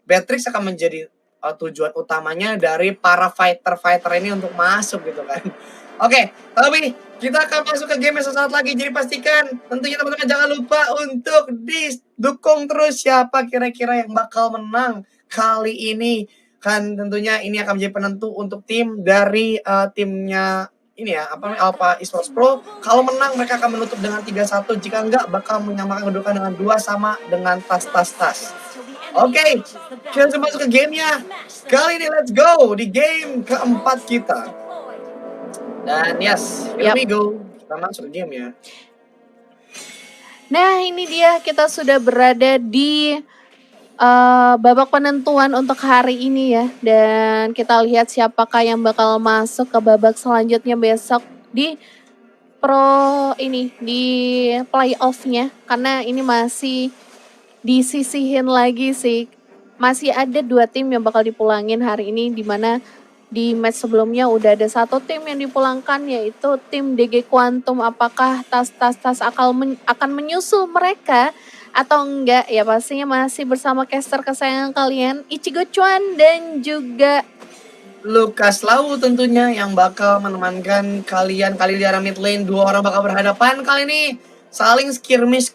Beatrix akan menjadi tujuan utamanya dari para fighter-fighter ini untuk masuk gitu kan. Oke, tapi kita akan masuk ke game sesaat lagi. Jadi pastikan tentunya teman-teman jangan lupa untuk didukung terus siapa kira-kira yang bakal menang kali ini. Kan tentunya ini akan menjadi penentu untuk tim dari timnya ini ya, apa namanya, Alpha Esports Pro. Kalau menang mereka akan menutup dengan 3-1, jika enggak bakal menyamakan kedudukan dengan 2 sama dengan tas. Oke, kita langsung masuk ke gamenya. Kali ini let's go di game keempat kita. Dan yes, here we go. Kita masuk ke game ya. Nah ini dia, kita sudah berada di babak penentuan untuk hari ini ya. Dan kita lihat siapakah yang bakal masuk ke babak selanjutnya besok di di playoff-nya. Karena ini masih disisihin lagi sih. Masih ada 2 tim yang bakal dipulangin hari ini, dimana di match sebelumnya udah ada 1 tim yang dipulangkan, yaitu tim DG Quantum. Apakah tas akan menyusul mereka atau enggak? Ya pastinya masih bersama caster kesayangan kalian, Ichigo Chuan dan juga Lukas Lau tentunya yang bakal menemankan kalian kali di arah mid lane. 2 orang bakal berhadapan kali ini. Saling skirmish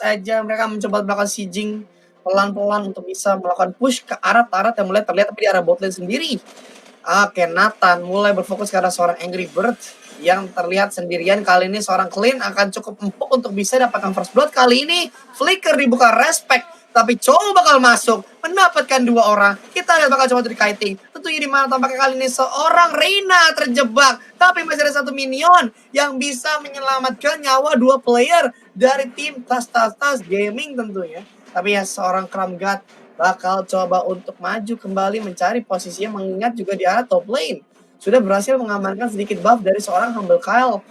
aja. Mereka mencoba melakukan sieging pelan-pelan untuk bisa melakukan push ke arah turret yang mulai terlihat tapi di arah bot lane sendiri. Oke, Nathan mulai berfokus ke arah seorang Angry Bird yang terlihat sendirian. Kali ini seorang Clean akan cukup empuk untuk bisa dapatkan first blood. Kali ini Flicker dibuka respect, tapi coba bakal masuk mendapatkan 2 orang. Kita lihat bakal coba di kiting. Tentunya di mana tampaknya kali ini seorang Reina terjebak, tapi masih ada 1 minion yang bisa menyelamatkan nyawa 2 player dari tim Tas Gaming tentunya. Tapi ya seorang Kramgat bakal coba untuk maju kembali mencari posisinya, mengingat juga di arah top lane sudah berhasil mengamankan sedikit buff dari seorang Humble Kyle.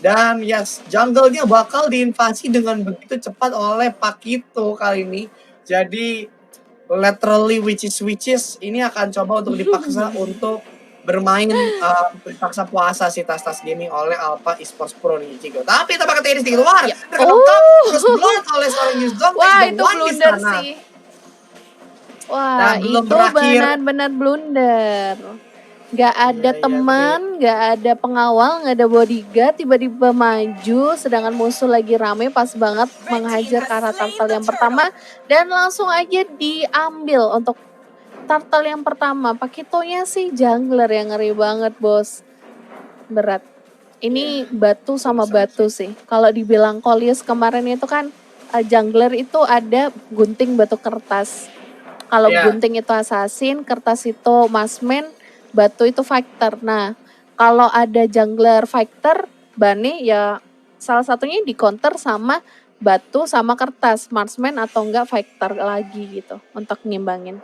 Dan yes, jungle-nya bakal diinvasi dengan begitu cepat oleh Pakito kali ini. Jadi literally witches ini akan coba untuk dipaksa untuk bermain dipaksa puasa si Tas Gaming oleh Alpha Esports Pro nih Cigo. Tapi tampaknya tadi sedikit luar. Terus blood oleh seorang Yuzong. Wah itu blunder sih. Wah itu benar-benar blunder. Gak ada teman, gak ada pengawal, gak ada bodyguard, tiba-tiba maju sedangkan musuh lagi rame, pas banget menghajar ke arah turtle yang pertama dan langsung aja diambil untuk turtle yang pertama. Pakitonya sih jungler yang ngeri banget bos, berat. Ini batu sama batu sih. Kalau dibilang Kolius kemarin itu kan jungler itu ada gunting batu kertas. Kalau gunting itu assassin, kertas itu marksman, batu itu fighter. Nah, kalau ada jungler fighter, Bane ya salah satunya di counter sama batu sama kertas, marksman atau enggak fighter lagi gitu untuk ngimbangin.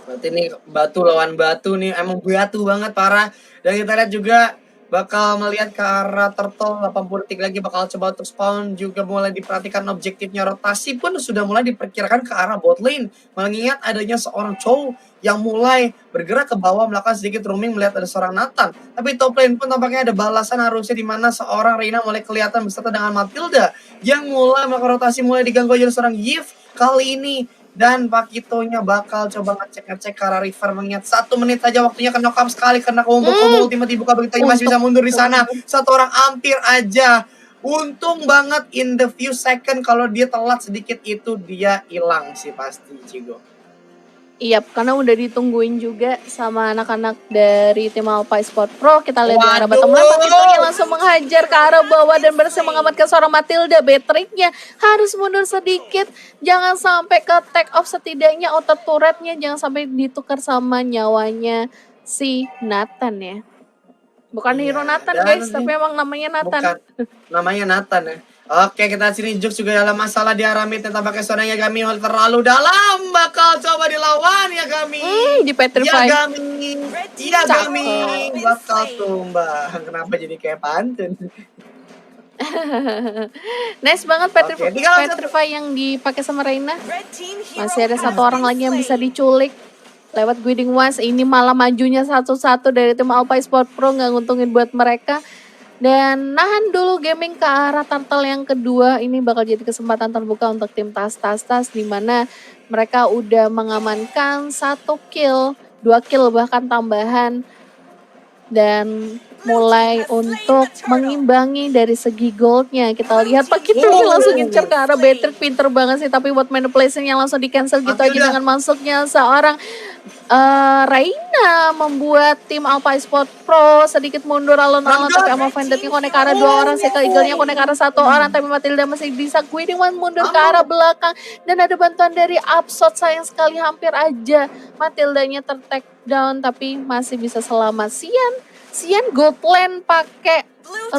Berarti nih batu lawan batu nih, emang batu banget parah. Dan kita lihat juga bakal melihat ke arah turtle 80 detik lagi bakal coba untuk spawn, juga mulai diperhatikan objektifnya, rotasi pun sudah mulai diperkirakan ke arah bot lane, mengingat adanya seorang Chow yang mulai bergerak ke bawah melakukan sedikit roaming melihat ada seorang Nathan. Tapi top lane pun tampaknya ada balasan harusnya, di mana seorang Reina mulai kelihatan beserta dengan Matilda yang mulai melakukan rotasi, mulai diganggu oleh seorang Yves kali ini. Dan Pakitonya bakal coba ngecek ke arah River, mengingat 1 menit saja waktunya, ke knock up sekali karena combo ultimate dibuka begitu masih bisa mundur di sana. 1 orang hampir aja. Untung banget in the few second, kalau dia telat sedikit itu dia hilang sih pasti Cigo. Iya, karena udah ditungguin juga sama anak-anak dari tim Alpha Esports Pro. Kita lihat di arah bottom lane, Pakitonya langsung menghajar ke arah bawah dan berhasil mengamankan seorang Matilda. Beatrix-nya harus mundur sedikit, jangan sampai ke take off, setidaknya auto turretnya jangan sampai ditukar sama nyawanya si Nathan ya. Bukan hero Nathan guys, tapi emang namanya Nathan. Bukan, namanya Nathan ya. Oke, kita sini Jux juga dalam masalah di arah mid, tampaknya seorang Yagami terlalu dalam, bakal coba dilawan Yagami. Di petrify. Yagami bakal tumbang. Kenapa jadi kayak pantun? Nice banget petrify yang dipakai sama Reina. Masih ada 1 orang lagi yang bisa diculik lewat Guiding Wise. Ini malah majunya satu-satu dari tim Alpha Esports Pro, nggak nguntungin buat mereka. Dan nahan dulu gaming ke arah turtle yang kedua, ini bakal jadi kesempatan terbuka untuk tim Tas, di mana mereka udah mengamankan 1 kill, 2 kill bahkan tambahan. Dan mulai untuk mengimbangi dari segi goldnya. Kita lihat Pak Kitty langsung ngincer ke arah Beatrix, pinter banget sih, tapi buat manipulation yang langsung di cancel gitu aja dengan masuknya seorang Reina, membuat tim Alpha Esport Pro sedikit mundur alon-alon, tapi Ama Vendetnya konek ke arah 2 orang, Cycle Eagle-nya konek ke arah 1 orang, tapi Matilda masih bisa Guiding One mundur ke arah belakang, dan ada bantuan dari Upshot, sayang sekali hampir aja Matildanya ter-take down, tapi masih bisa selamat. Sian Goldland pakai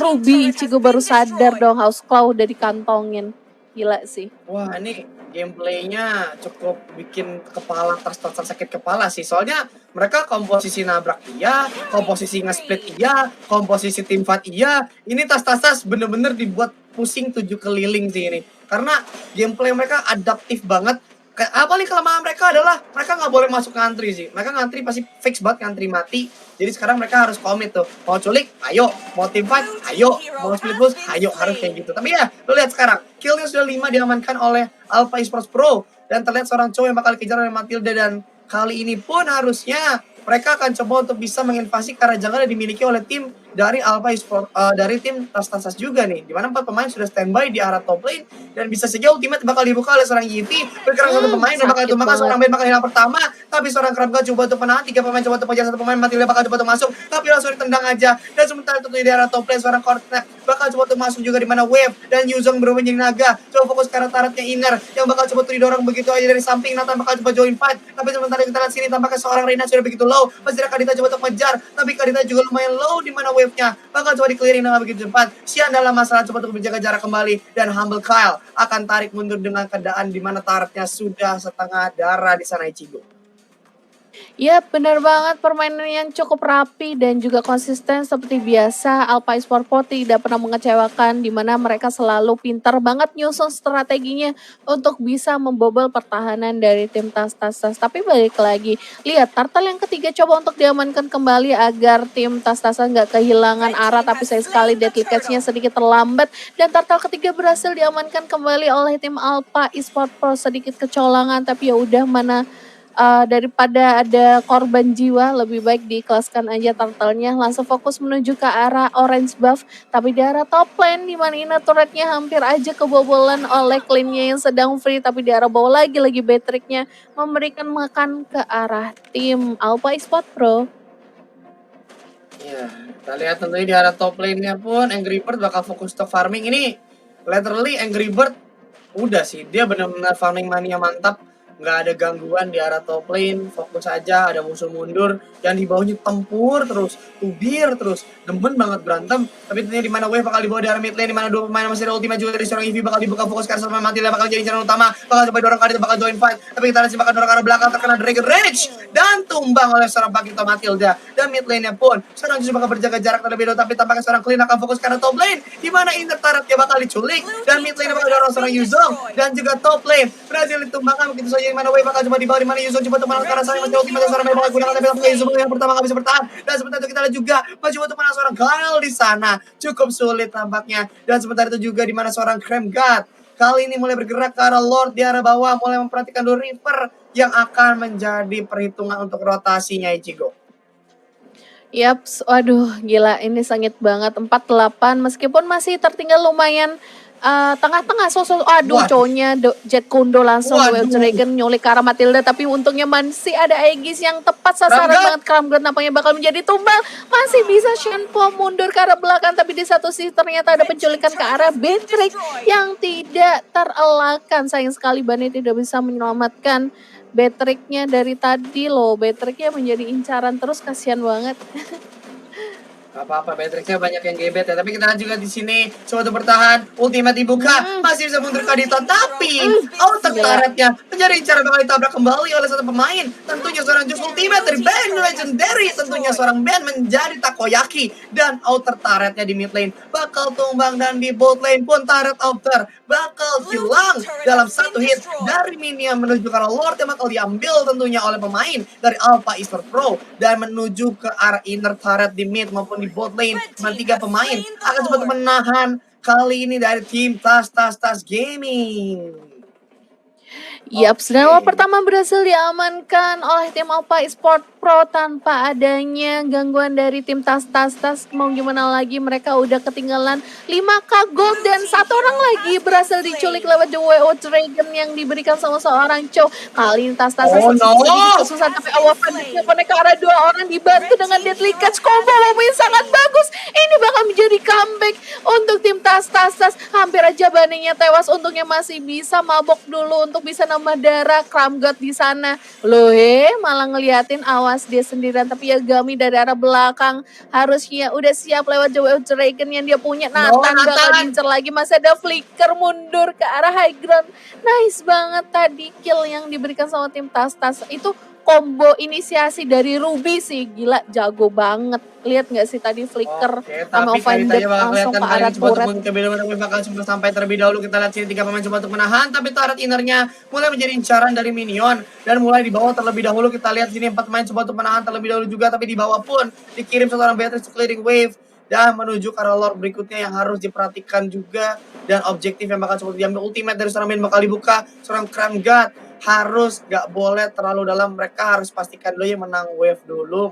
Ruby, Ichigo baru sadar dong House Claw udah dikantongin. Gila sih. Wah, ini gameplaynya cukup bikin kepala sakit kepala sih. Soalnya mereka komposisi nabrak iya, komposisi nge-split iya, komposisi team fight iya. Ini tas bener-bener dibuat pusing 7 keliling sih ini. Karena gameplay mereka adaptif banget. Paling kelemahan mereka adalah mereka nggak boleh masuk ngantri sih. Mereka ngantri pasti fix banget, ngantri mati. Jadi sekarang mereka harus komit tuh. Mau culik, ayo. Mau team fight, ayo. Mau split push, ayo. Harus kayak gitu. Tapi ya, lo lihat sekarang. Killnya sudah 5 diamankan oleh Alpha Esports Pro. Dan terlihat seorang cowok yang bakal dikejar oleh Matilda. Dan kali ini pun harusnya mereka akan coba untuk bisa menginvasi ke arah jungle yang dimiliki oleh tim dari Alpha Esports, dari tim Tas juga nih. Dimana 4 pemain sudah standby di arah top lane. Dan bisa saja ultimate bakal dibuka oleh seorang Yiti. Bergerak satu pemain dan bakal ditumbangkan seorang Ben bakal hilang pertama. Tapi seorang Krabga coba untuk menahan. 3 pemain coba untuk mengejar 1 pemain. Matilda bakal coba untuk masuk. Tapi langsung ditendang aja. Dan sementara itu di arah top lane seorang Kortnek bakal coba untuk masuk juga di mana Wave. Dan Yuzong berubah menjadi naga. Coba fokus ke arah taratnya Inner. Yang bakal coba untuk didorong begitu aja dari samping. Nathan bakal coba join fight. Tapi sementara kita lihat sini tampaknya seorang Reina sudah begitu low. Pasti Kadita coba untuk mengejar. Tapi Kadita juga lumayan low di mana Wave-nya bakal coba di-clearing dengan begitu cepat. Sian dalam masalah coba untuk menjaga jarak kembali. Dan Humble Kyle akan tarik mundur dengan keadaan di mana taretnya sudah setengah darah di sana Ichigo. Ya benar banget, permainan yang cukup rapi dan juga konsisten seperti biasa. Alpha Esports Pro tidak pernah mengecewakan, di mana mereka selalu pintar banget nyusun strateginya untuk bisa membobol pertahanan dari tim Tas. Tapi balik lagi, lihat turtle yang ketiga coba untuk diamankan kembali agar tim Tas nggak kehilangan arah, tapi sayang sekali deadly catch-nya sedikit terlambat dan turtle ketiga berhasil diamankan kembali oleh tim Alpha Esports Pro. Sedikit kecolongan, tapi ya udah, mana daripada ada korban jiwa, lebih baik diikhlaskan aja turtle-nya. Langsung fokus menuju ke arah orange buff, tapi di arah top lane di mana inner turret-nya hampir aja kebobolan oleh clean-nya yang sedang free, tapi di arah bawah lagi Beatrix-nya memberikan makan ke arah tim Alpha Esports Pro. Ya, kita lihat tentunya di arah top lane-nya pun Angry Bird bakal fokus stock farming. Ini literally Angry Bird udah sih, dia benar-benar farming mania mantap. Nggak ada gangguan di arah top lane, fokus aja, ada musuh mundur, dan di bawahnya tempur terus, tubir terus, demen banget berantem. Tapi tentunya di mana Wave bakal dibawa di arah mid lane, di mana 2 pemain masih ada ultimate juga dari seorang Eevee bakal dibuka fokus ke arah sama Matilda bakal jadi jalan utama, bakal coba dorong Kadita bakal join fight, tapi kita lihat bakal dorong ke arah belakang terkena Dragon Rage dan tumbang oleh seorang Pakito Matilda. Dan mid lane-nya pun seorang justru bakal berjaga jarak terlebih dahulu, tapi tampaknya seorang Clean akan fokus ke arah top lane, di mana inner turret-nya bakal diculik dan mid lane bakal dorong seorang Yuzong dan juga top lane berhasil ditumbangkan begitu saja, di mana Wave bakal coba dibawa, di mana Yuzong coba untuk menangkap sana masih ultimate seorang Mei bakal gunakan, tapi Yuzong yang pertama nggak bisa bertahan. Dan sementara itu kita lihat juga maju untuk menang seorang Kyle di sana cukup sulit tampaknya. Dan sementara itu juga di mana seorang Krem God kali ini mulai bergerak ke arah Lord di arah bawah, mulai memperhatikan dulu Reaper yang akan menjadi perhitungan untuk rotasinya Ichigo. Yaps, waduh gila ini sengit banget, 48 meskipun masih tertinggal lumayan tengah-tengah sosok, aduh cowoknya Jet Kundo langsung Wild Dragon nyulik ke arah Matilda, tapi untungnya masih ada Aegis yang tepat sasaran banget. Kramgard nampaknya bakal menjadi tumbal, masih bisa Shenpo mundur ke arah belakang, tapi di satu sisi ternyata ada penculikan ke arah Beatrix yang tidak terelakkan. Sayang sekali Bani tidak bisa menyelamatkan Beatrix-nya dari tadi loh. Beatrix-nya menjadi incaran terus, kasihan banget. Gak apa-apa, Beatrix-nya banyak yang gebet ya. Tapi kita lihat juga di sini coba untuk bertahan, ultimate dibuka, masih bisa mundur Kadita, tapi outer turret-nya menjadi incaran bakal ditabrak kembali oleh satu pemain. Tentunya seorang Just ultimate dari band legendary, tentunya seorang band menjadi Takoyaki, dan outer turret-nya di mid lane bakal tumbang, dan di bot lane pun turret outer bakal hilang dalam satu hit dari minion menuju ke arah Lord yang bakal diambil tentunya oleh pemain dari Alpha Esports Pro dan menuju ke arah inner turret di mid maupun di di bot lane. Cuma 3 pemain akan coba untuk menahan kali ini dari tim Tas Gaming. Yap, senyawa pertama berhasil diamankan oleh tim Alpha Esport Pro tanpa adanya gangguan dari tim Tas. Mau gimana lagi, mereka udah ketinggalan 5k gold dan satu orang lagi berhasil diculik lewat The WO Dragon yang diberikan sama seorang Chow. Kali ini Tas sedikit kesusahan, tapi awal pandiknya ke arah 2 orang dibantu dengan deadly catch combo yang sangat bagus. Ini bakal menjadi comeback untuk tim Tas. Hampir aja Baninya tewas, untungnya masih bisa mabok dulu untuk bisa nambah darah. Kramgat di sana loh, malah ngeliatin, awas dia sendirian, tapi ya Gami dari arah belakang harusnya udah siap lewat Joe Dragon yang dia punya. Nathan bakal diincer lagi, masih ada flicker mundur ke arah high ground. Nice banget tadi kill yang diberikan sama tim Tas. Itu combo inisiasi dari Ruby sih, gila jago banget. Lihat nggak sih tadi flicker sama Offender langsung ke arah turret. Bakal coba sampai terlebih dahulu. Kita lihat sini 3 pemain coba untuk menahan, tapi turret innernya mulai menjadi incaran dari minion dan mulai di bawah terlebih dahulu. Kita lihat sini 4 pemain coba untuk menahan terlebih dahulu juga, tapi di bawah pun dikirim seorang Beatrice clearing wave dan menuju ke arah lord berikutnya yang harus diperhatikan juga, dan objektif yang bakal coba diambil ultimate dari seorang main bakal dibuka. Seorang Crown God harus gak boleh terlalu dalam, mereka harus pastikan dulu ya menang wave dulu.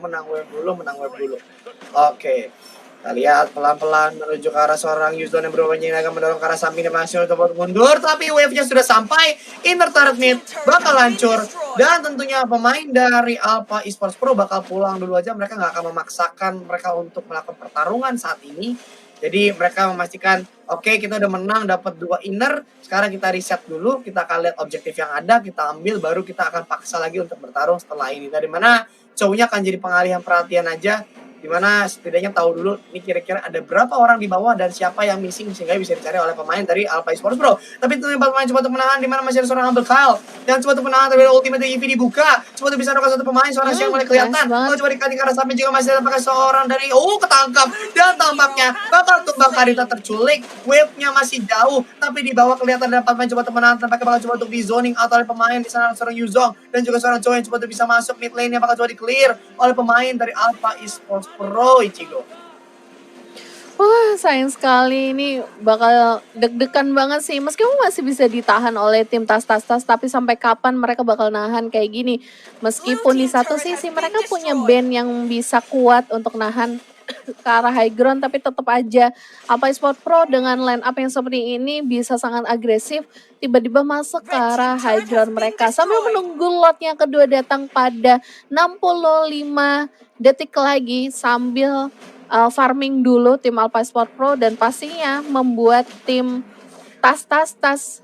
Oke, kita lihat pelan-pelan menuju ke arah seorang Yuzon yang berubah menjadi akan mendorong ke arah samping dan masih untuk mundur, tapi wave-nya sudah sampai. Inner turret mid bakal hancur, dan tentunya pemain dari Alpha Esports Pro bakal pulang dulu aja. Mereka nggak akan memaksakan mereka untuk melakukan pertarungan saat ini. Jadi mereka memastikan, oke, kita udah menang dapat 2 inner, sekarang kita reset dulu, kita akan lihat objektif yang ada, kita ambil, baru kita akan paksa lagi untuk bertarung setelah ini. Dari mana Chow-nya akan jadi pengalihan perhatian aja, dimana setidaknya tahu dulu ini kira-kira ada berapa orang di bawah dan siapa yang missing sehingga bisa dicari oleh pemain dari Alpha Esports Pro. Tapi itu 4 pemain coba untuk menahan, dimana masih ada seorang Humble Kyle yang coba untuk menahan, tapi ultimate EV dibuka, coba untuk bisa ada 1 pemain, seorang yang mulai kelihatan. Coba dikali ke arah samping juga masih ada pakai seorang dari ketangkap, dan tampaknya bakal tumbang. Kadita terculik, wave-nya masih jauh, tapi di bawah kelihatan ada 4 pemain coba untuk menahan, tampaknya bakal coba untuk di zoning atau oleh pemain di sana, seorang Yuzong dan juga seorang Chow yang coba untuk bisa masuk mid lane yang bakal coba di clear oleh pemain dari Alpha Esports Pro. Ichigo. Wah, sayang sekali, ini bakal deg-degan banget sih. Meskipun masih bisa ditahan oleh tim Tas, tapi sampai kapan mereka bakal nahan kayak gini? Meskipun di satu sisi mereka punya band yang bisa kuat untuk nahan ke arah high ground, tapi tetap aja Alpha Esports Pro dengan line up yang seperti ini bisa sangat agresif, tiba-tiba masuk ke arah high ground mereka sambil menunggu lotnya kedua datang pada 65 detik lagi sambil farming dulu tim Alpha Esports Pro, dan pastinya membuat tim Tas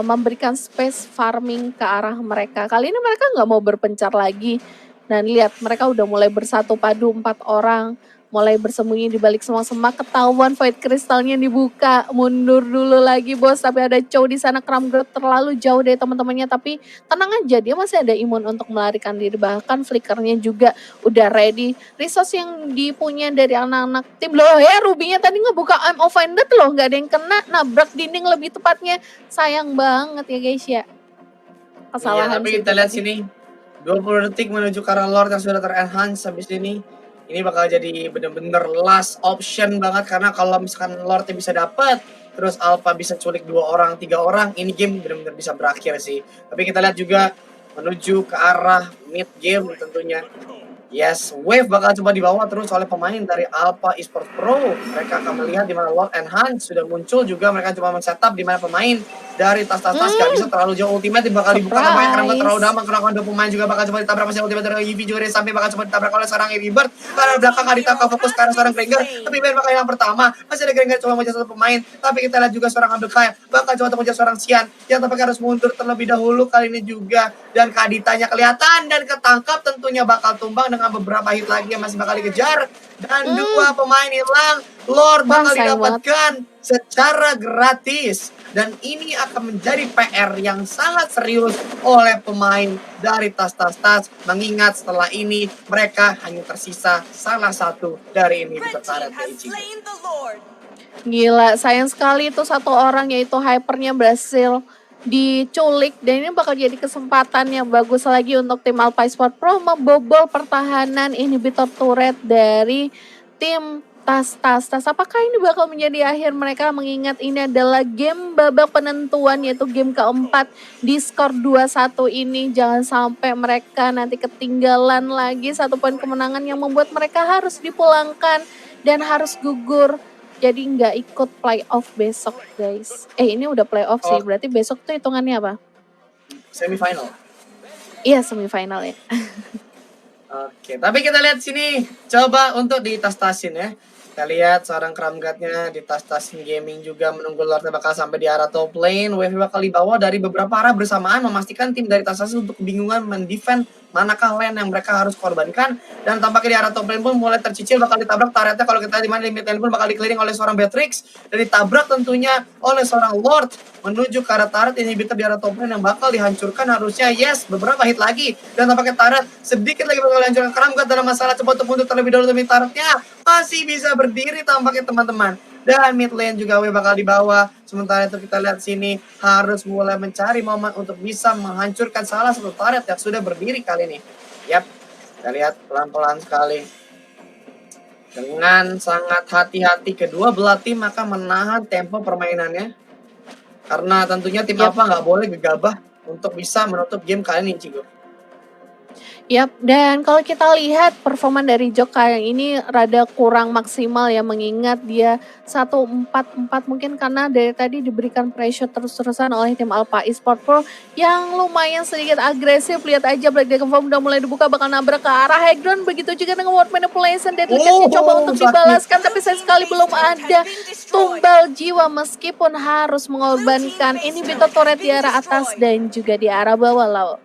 memberikan space farming ke arah mereka. Kali ini mereka nggak mau berpencar lagi, dan lihat mereka udah mulai bersatu padu 4 orang, mulai bersembunyi di balik semua semak. Ketahuan void kristalnya dibuka, mundur dulu lagi bos, tapi ada Chow di sana. Kramgrot terlalu jauh dari teman-temannya, tapi tenang aja, dia masih ada imun untuk melarikan diri, bahkan flickernya juga udah ready. Resource yang dipunya dari anak-anak tim loh ya, Ruby-nya tadi ngebuka I'm offended loh, nggak ada yang kena, nabrak dinding lebih tepatnya. Sayang banget ya guys ya, kesalahan. Tapi kita lihat sini 20 detik menuju ke arah Lord yang sudah ter-enhance. Habis ini bakal jadi bener-bener last option banget, karena kalau misalkan Lordnya bisa dapat, terus Alpha bisa culik 2 orang, 3 orang, ini game bener-bener bisa berakhir sih. Tapi kita lihat juga menuju ke arah mid game tentunya. Yes, wave bakal coba dibawa terus oleh pemain dari Alpha Esports Pro. Mereka akan melihat di mana Lord Enhance sudah muncul juga. Mereka cuma men-setup di mana pemain dari Tas gak bisa terlalu jauh ultimate, bakal dibuka pemain karena terlalu dalam. Karena 2 pemain juga bakal coba ditabrak, masih ultimate dari EV juga dari samping bakal coba ditabrak oleh seorang EV Bird. Karena belakang Kadita fokus ke arah seorang Granger, tapi main bakal yang pertama masih ada Granger coba mengejar 1 pemain. Tapi kita lihat juga seorang Abdul Kaya bakal coba mengejar seorang Xian yang tampaknya harus mundur terlebih dahulu kali ini juga, dan Kaditanya kelihatan dan ketangkap, tentunya bakal tumbang dengan beberapa hit lagi yang masih bakal dikejar, dan 2 pemain hilang. Lord bakal didapatkan secara gratis, dan ini akan menjadi PR yang sangat serius oleh pemain dari Tas, mengingat setelah ini mereka hanya tersisa salah satu dari ini bertaruh ke Ichigo. Gila, sayang sekali itu 1 orang, yaitu Hypernya berhasil diculik, dan ini bakal jadi kesempatan yang bagus lagi untuk tim Alpha Esports Pro membobol pertahanan inhibitor turret dari tim Tas. Apakah ini bakal menjadi akhir mereka, mengingat ini adalah game babak penentuan, yaitu game keempat di skor 2-1 ini. Jangan sampai mereka nanti ketinggalan lagi 1 poin kemenangan yang membuat mereka harus dipulangkan dan harus gugur. Jadi nggak ikut playoff besok, guys. Ini udah playoff sih, berarti besok tuh hitungannya apa? Semifinal. Iya, semifinal ya. Oke, tapi kita lihat sini, coba untuk di tas-tasin ya. Kita lihat seorang Kramgatnya di tas-tasin gaming juga menunggu Lordnya bakal sampai di arah top lane. Wave bakal dibawa dari beberapa arah bersamaan, memastikan tim dari tas-tasin untuk kebingungan mendefend manakah lane yang mereka harus korbankan. Dan tampaknya di arah top lane pun mulai tercicil, bakal ditabrak turretnya. Kalau kita lihat di mana di mid lane pun bakal dikeliling oleh seorang Beatrix dan ditabrak tentunya oleh seorang Lord menuju ke arah turret inhibitor di arah top lane yang bakal dihancurkan harusnya. Yes, beberapa hit lagi dan tampaknya turret sedikit lagi bakal dihancurkan. Kramgat dalam masalah, coba untuk mundur terlebih dahulu demi turretnya masih bisa berdiri tampaknya teman-teman. Dan mid lane juga bakal dibawa. Sementara itu kita lihat sini harus mulai mencari momen untuk bisa menghancurkan salah satu turret yang sudah berdiri kali ini. Yap, kita lihat pelan-pelan sekali. Dengan sangat hati-hati kedua belah tim akan menahan tempo permainannya. Karena tentunya tim Alpha nggak boleh gegabah untuk bisa menutup game kali ini, Cigo. Yap, dan kalau kita lihat performa dari Joka yang ini rada kurang maksimal ya, mengingat dia 1-4-4 mungkin karena dari tadi diberikan pressure terus-terusan oleh tim Alpha Esports Pro yang lumayan sedikit agresif. Lihat aja Black Dragon Farm udah mulai dibuka, bakal nabrak ke arah Hagron. Begitu juga dengan Ward Manipulation, Deadly Catch coba untuk dibalaskan, tapi sayang sekali belum ada tumbal jiwa meskipun harus mengorbankan inhibitor turret di arah atas dan juga di arah bawah loh.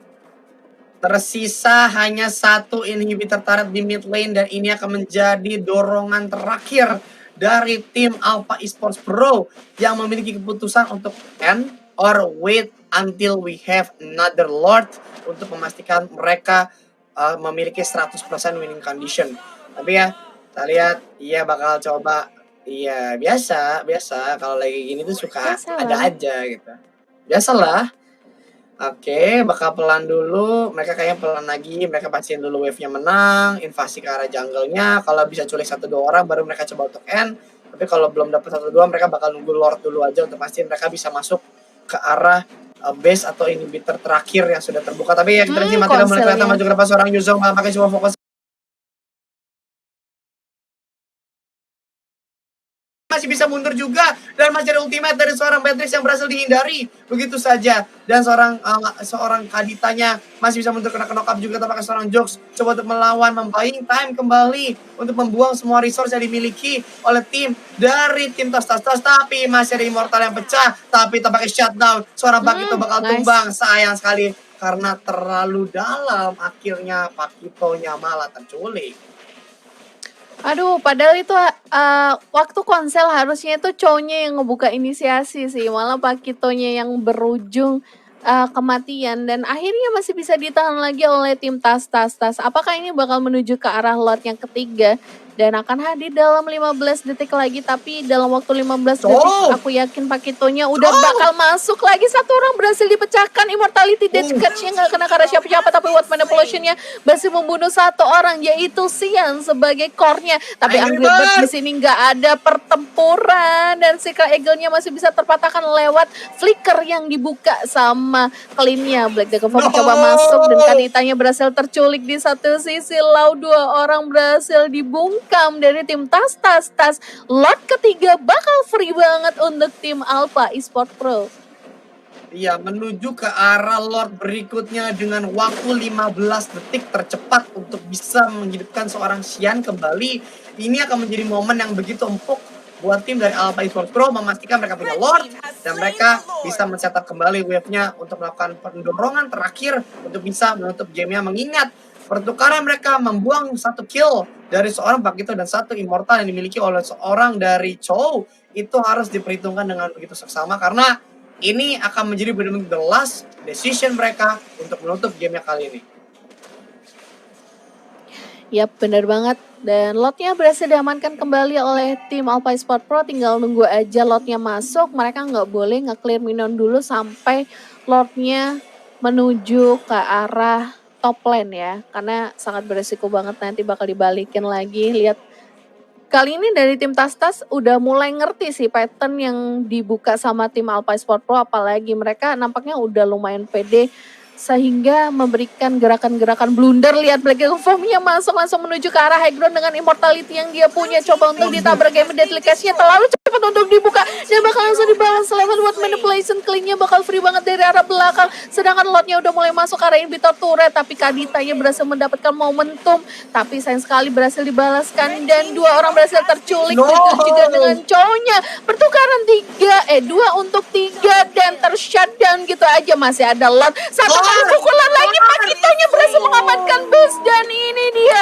Tersisa hanya 1 inhibitor turret di mid lane dan ini akan menjadi dorongan terakhir dari tim Alpha Esports Pro yang memiliki keputusan untuk end or wait until we have another Lord untuk memastikan mereka memiliki 100% winning condition. Tapi ya, kita lihat, iya bakal coba. Iya, biasa kalau lagi gini tuh suka ada aja gitu. Biasalah. Oke, bakal pelan dulu. Mereka kayaknya pelan lagi. Mereka pastiin dulu wave-nya menang, invasi ke arah jungle-nya. Kalau bisa culik 1-2 orang, baru mereka coba untuk end. Tapi kalau belum dapat 1-2, mereka bakal nunggu Lord dulu aja untuk pastiin mereka bisa masuk ke arah base atau inhibitor terakhir yang sudah terbuka. Tapi ya kita lihat mati mulai kelihatan maju ke depan seorang Yuzong pakai cuma fokus. Masih bisa mundur juga dan masih ada ultimate dari seorang Beatrix yang berhasil dihindari begitu saja, dan seorang Kaditanya masih bisa mundur kena knock up juga tanpa seorang Jokes coba untuk melawan, membuying time kembali untuk membuang semua resource yang dimiliki oleh tim dari tim Tas, tapi masih ada Immortal yang pecah, tapi tampaknya shutdown seorang Pakito bakal tumbang. Sayang sekali karena terlalu dalam, akhirnya Pakitonya malah terculik. Aduh, padahal itu waktu konsel harusnya itu cowoknya yang ngebuka inisiasi sih, malah Pakitonya yang berujung kematian dan akhirnya masih bisa ditahan lagi oleh tim Tas. Apakah ini bakal menuju ke arah lot yang ketiga dan akan hadir dalam 15 detik lagi, tapi dalam waktu 15 detik aku yakin Pakitonya udah bakal masuk lagi. 1 orang berhasil dipecahkan, Immortality Death Catch-nya nggak kena karena siapa-siapa, tapi Ward Manipulation-nya berhasil membunuh 1 orang yaitu Xian sebagai core-nya. Tapi Angry Bird di sini nggak ada pertempuran dan Secret Eagle-nya masih bisa terpatahkan lewat flicker yang dibuka sama clean-nya. Black Dragon Farm coba masuk dan Kaditanya berhasil terculik di satu sisi. Lau 2 orang berhasil dibungkam dari tim Tas. Lot ketiga bakal free banget untuk tim Alpha Esports Pro. Iya, menuju ke arah Lord berikutnya dengan waktu 15 detik tercepat untuk bisa menghidupkan seorang Xian kembali. Ini akan menjadi momen yang begitu empuk buat tim dari Alpha Esports Pro memastikan mereka punya Lord dan mereka bisa men-setup kembali wave-nya untuk melakukan pendorongan terakhir untuk bisa menutup game-nya, mengingat pertukaran mereka membuang 1 kill dari seorang Pakito dan 1 Immortal yang dimiliki oleh seorang dari Chow itu harus diperhitungkan dengan begitu seksama karena ini akan menjadi benar-benar the last decision mereka untuk menutup gamenya kali ini. Yap, benar banget. Dan lotnya berhasil diamankan kembali oleh tim Alpha Esports Pro. Tinggal nunggu aja lotnya masuk. Mereka nggak boleh nge-clear minion dulu sampai lotnya menuju ke arah top lane ya. Karena sangat beresiko banget nanti bakal dibalikin lagi. Lihat Kali ini dari tim Tas-Tas udah mulai ngerti sih pattern yang dibuka sama tim Alpha Sport Pro, apalagi mereka nampaknya udah lumayan pede sehingga memberikan gerakan-gerakan blunder. Lihat Black Reformnya langsung menuju ke arah high ground dengan immortality yang dia punya, coba untuk ditabrak game deadly cast-nya terlalu cepat untuk dibuka dan bakal langsung dibalas level buat manipulation. Clean-nya bakal free banget dari arah belakang, sedangkan lotnya udah mulai masuk ke arah inhibitor turret, tapi Kaditanya berhasil mendapatkan momentum, tapi sayang sekali berhasil dibalaskan dan 2 orang berhasil terculik. Begitu juga dengan cowoknya, pertukaran 2 untuk 3 dan tershutdown gitu aja. Masih ada lot, satu kali pukulan lagi, Pakitonya berhasil mengamankan bus dan ini dia